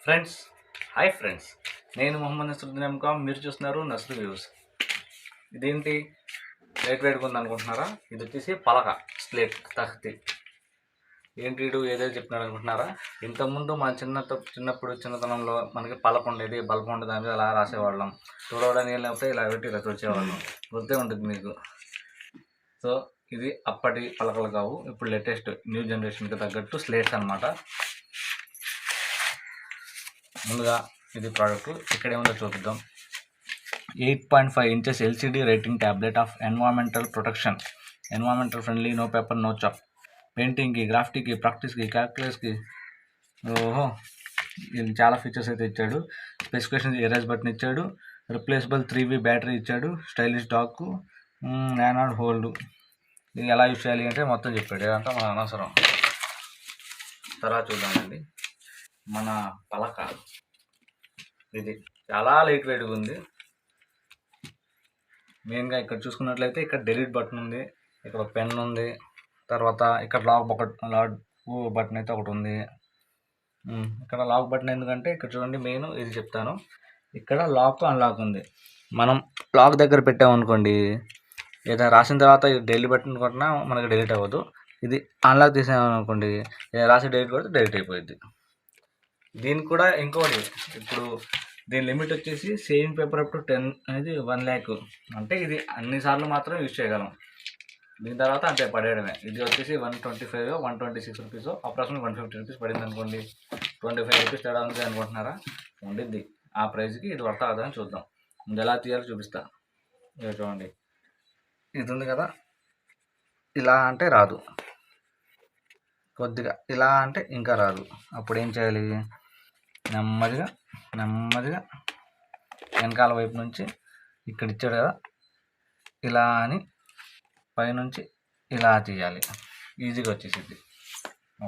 Friends, hi friends, నేను మొహమ్మద్ నసరుద్దీన్. మీరు చూస్తున్నారు నసరు వ్యూస్. ఇదేంటి లైట్ వెయిట్గా ఉంది అనుకుంటున్నారా? ఇది వచ్చేసి పలక, స్లేట్ తఖ్తి. ఏంటి వీడు ఏదైతే చెప్తున్నాడు అనుకుంటున్నారా? ఇంతకుముందు మన చిన్నతనంలో మనకి పలక ఉండేది, బల్బ్ ఉండేది, దాని మీద అలా రాసేవాళ్ళం. చూడడానికి వెళ్ళినప్పుడు ఇలా పెట్టి ఇలా వచ్చేవాళ్ళం. గుర్తే ఉంటుంది మీకు. సో ఇది అప్పటి పలకలు కావు, ఇప్పుడు లేటెస్ట్ న్యూ జనరేషన్కి తగ్గట్టు స్లేట్స్ అనమాట. ముందుగా ఇది ప్రోడక్ట్, ఇక్కడ ఏముందో చూపిద్దాం. 8.5 inches LCD rating tablet of environmental protection, environmental friendly, no paper no chop. పెయింటింగ్కి, గ్రాఫిటీకి, ప్రాక్టీస్కి, క్యాల్కులస్కి, ఓహో ఇది చాలా ఫీచర్స్ అయితే ఇచ్చాడు. స్పెసిఫికేషన్ ఎరేజ్ బటన్ ఇచ్చాడు, రిప్లేసబుల్ 3V బ్యాటరీ ఇచ్చాడు, స్టైలిష్ డాక్, నానాడ్ హోల్డ్. ఇది ఎలా యూజ్ చేయాలి అంటే మొత్తం చెప్పాడు. ఇదంతా మన అనవసరం. తర్వాత చూద్దామండి మన పలక. ఇది చాలా లైట్ వెయిట్గా ఉంది. మెయిన్గా ఇక్కడ చూసుకున్నట్లయితే ఇక్కడ డెలీట్ బటన్ ఉంది, ఇక్కడ పెన్ ఉంది, తర్వాత ఇక్కడ లాక్ బటన్ అయితే ఒకటి ఉంది. ఇక్కడ లాక్ బటన్ ఎందుకంటే ఇక్కడ చూడండి, మెయిన్ ఇది చెప్తాను. ఇక్కడ లాక్ అన్లాక్ ఉంది. మనం లాక్ దగ్గర పెట్టామనుకోండి, ఏదైనా రాసిన తర్వాత డెలీట్ బటన్ కొట్టినా మనకి డెలీట్ అవ్వదు. ఇది అన్లాక్ తీసామనుకోండి, ఏదైనా రాసి డెలీట్ కొడితే డెలీట్ అయిపోయింది. దీనికి కూడా ఇంకోటి, ఇప్పుడు దీని లిమిట్ వచ్చేసి సేవింగ్ పేపర్ అప్ టు 10 అనేది 1 lakh. అంటే ఇది అన్నిసార్లు మాత్రం యూజ్ చేయగలం. దీని తర్వాత అంతే పడేయడమే. ఇది వచ్చేసి 125 126 రూపీస్, అప్రాక్సిమేట్ 150 రూపీస్ పడింది అనుకోండి. 25 రూపీస్ తేడా ఉంది అనుకుంటున్నారా? ఉండిద్ది. ఆ ప్రైస్కి ఇది వర్త కాదని చూద్దాం. ముందు ఎలా తీయాలో చూపిస్తా. ఇక చూడండి, ఇది ఉంది కదా, ఇలా అంటే రాదు, కొద్దిగా ఇలా అంటే ఇంకా రాదు. అప్పుడు ఏం చేయాలి? నెమ్మదిగా వెనకాల వైపు నుంచి ఇక్కడ ఇచ్చాడు కదా, ఇలా అని పైనుంచి ఇలా తీయాలి. ఈజీగా వచ్చేసింది.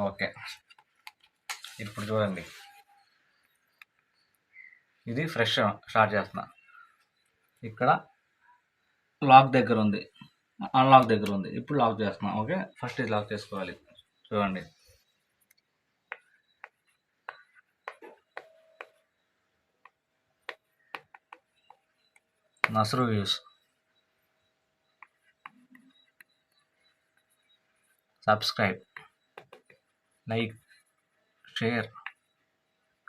ఓకే, ఇప్పుడు చూడండి, ఇది ఫ్రెష్ స్టార్ట్ చేస్తున్నా. ఇక్కడ లాక్ దగ్గర ఉంది, అన్లాక్ దగ్గర ఉంది. ఇప్పుడు లాక్ చేస్తున్నా. ఓకే, ఫస్ట్ ఇది లాక్ చేసుకోవాలి. చూడండి, నసరు views. Subscribe, like, share,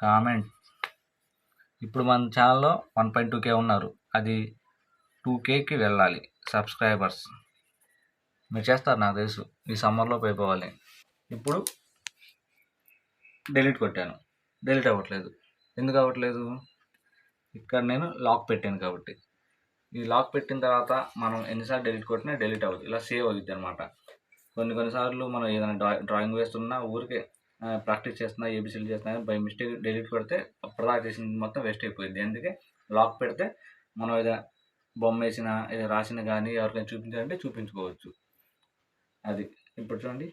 comment. ఇప్పుడు మన ఛానల్లో 1.2K ఉన్నారు. అది 2Kకి వెళ్ళాలి సబ్స్క్రైబర్స్. మీరు చేస్తారు నాకు తెలుసు. ఈ సమ్మర్లో అయిపోవాలి. ఇప్పుడు డెలీట్ కొట్టాను, డెలీట్ అవ్వట్లేదు. ఎందుకు అవ్వట్లేదు? ఇక్కడ నేను లాక్ పెట్టాను కాబట్టి. ఈ లాక్ పెట్టిన తర్వాత మనం ఎన్నిసార్లు డెలీట్ కొట్టినా డెలీట్ అవ్వదు, ఇలా సేవ్ అవుతుంది అనమాట. కొన్నిసార్లు మనం ఏదైనా డ్రాయింగ్ వేస్తున్నా, ఊరికే ప్రాక్టీస్ చేస్తున్నా, ఏబిసిలు చేస్తున్నా, బై మిస్టేక్ డెలీట్ కొడితే అప్పటిదాకా చేసింది మొత్తం వేస్ట్ అయిపోయింది. అందుకే లాక్ పెడితే మనం ఏదైనా బొమ్మ వేసినా, ఏదైనా రాసిన కానీ ఎవరికైనా చూపించాలంటే చూపించుకోవచ్చు. అది ఇప్పుడు చూడండి,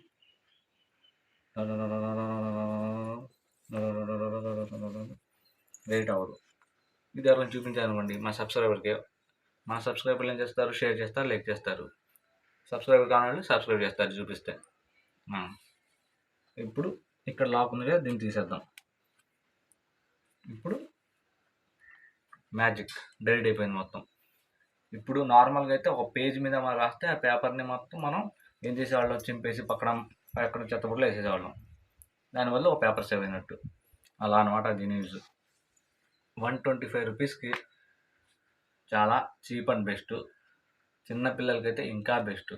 డెలీట్ అవ్వదు. ఇది ఎవరికైనా చూపించాలనుకోండి, మా సబ్స్క్రైబర్లు ఏం చేస్తారు? షేర్ చేస్తారు, లైక్ చేస్తారు. సబ్స్క్రైబర్ కావాలి, సబ్స్క్రైబ్ చేస్తారు చూపిస్తే. ఇప్పుడు ఇక్కడ లాక్ ఉంది కదా, దీన్ని తీసేద్దాం. ఇప్పుడు మ్యాజిక్, డెలీట్ అయిపోయింది మొత్తం. ఇప్పుడు నార్మల్గా అయితే ఒక పేజ్ మీద మనం రాస్తే ఆ పేపర్ని మొత్తం మనం ఏం చేసేవాళ్ళం? చింపేసి పక్కన చెత్తబుట్టలో వేసేసేవాళ్ళం. దానివల్ల ఒక పేపర్ సేవ్ అయినట్టు. అలా అనమాట దీని యూజ్. 125 రూపీస్కి చాలా చీప్ అండ్ బెస్ట్. చిన్నపిల్లలకైతే ఇంకా బెస్ట్.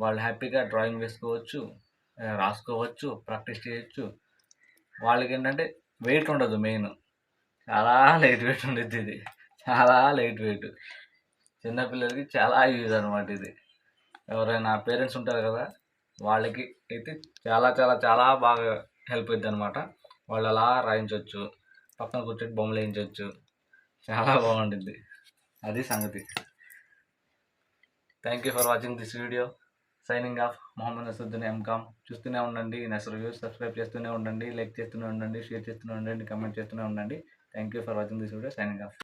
వాళ్ళు హ్యాపీగా డ్రాయింగ్ వేసుకోవచ్చు, రాసుకోవచ్చు, ప్రాక్టీస్ చేయొచ్చు. వాళ్ళకి ఏంటంటే వెయిట్ ఉండదు. మెయిన్ చాలా లైట్ వెయిట్ ఉండేది. ఇది చాలా లైట్ వెయిట్. చిన్నపిల్లలకి చాలా యూజ్ అనమాట ఇది. ఎవరైనా పేరెంట్స్ ఉంటారు కదా, వాళ్ళకి అయితే చాలా చాలా చాలా బాగా హెల్ప్ అవుతుంది అనమాట. వాళ్ళు అలా రాయించవచ్చు, పక్కన కూర్చొని బొమ్మలు వేయించవచ్చు. చాలా బాగుంటుంది. అది సంగతి. Thank you for watching this video. Signing off, Mohammed Nasaruddin. చూస్తూనే ఉండండి నసరు వ్యూస్. సబ్స్క్రైబ్ చేస్తూనే ఉండండి, లైక్ చేస్తూనే ఉండండి, షేర్ చేస్తూనే ఉండండి, కమెంట్ చేస్తూనే ఉండండి. Thank you for watching this video. Signing of.